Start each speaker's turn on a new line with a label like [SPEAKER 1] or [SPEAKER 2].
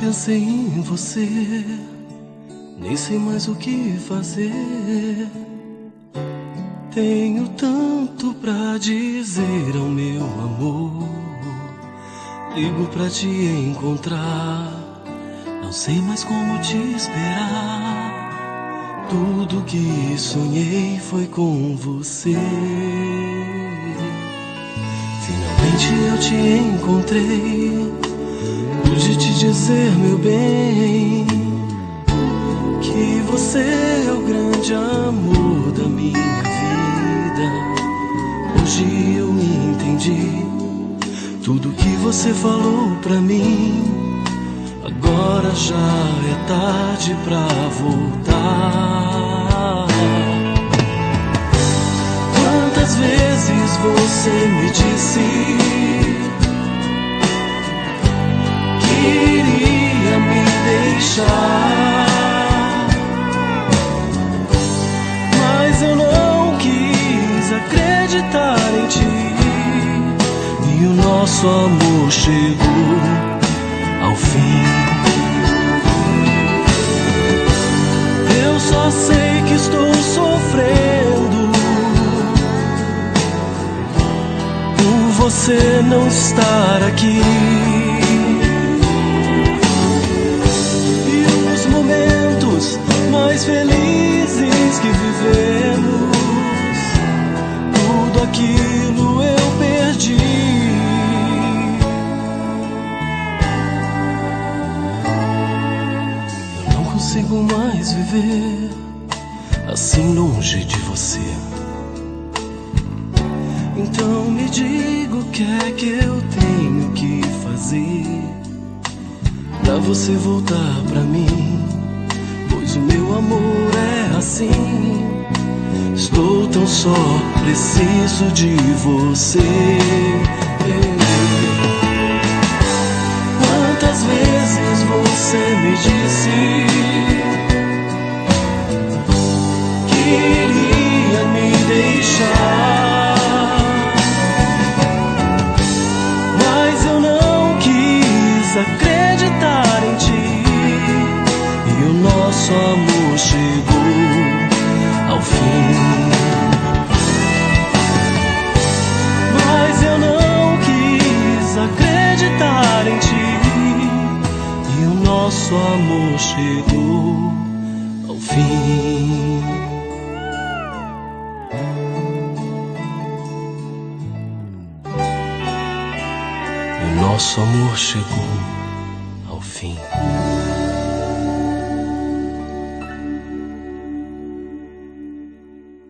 [SPEAKER 1] pensei em você, nem sei mais o que fazer. Tenho tanto pra dizer ao meu amor. Ligo pra te encontrar, não sei mais como te esperar. Tudo que sonhei foi com você. Finalmente eu te encontrei, pude te dizer, meu bem, que você é o grande amor da minha vida. Hoje eu entendi tudo que você falou pra mim. Agora já é tarde pra voltar. Quantas vezes você me disse que iria me deixar, mas eu não quis acreditar em ti. E o nosso amor chegou ao fim. Eu só sei que estou sofrendo por você não estar aqui. E os momentos mais felizes que vivemos, tudo aquilo eu perdi. Eu não consigo mais viver assim longe de você. Então me diga o que é que eu tenho que fazer pra você voltar pra mim, pois o meu amor é assim. Estou tão só, preciso de você. Quantas vezes você me disse que iria me deixar, mas eu não quis acreditar em ti. E o nosso amor chegou ao fim. Mas eu não quis acreditar em ti. E o nosso amor chegou ao fim. E o nosso amor chegou ao fim.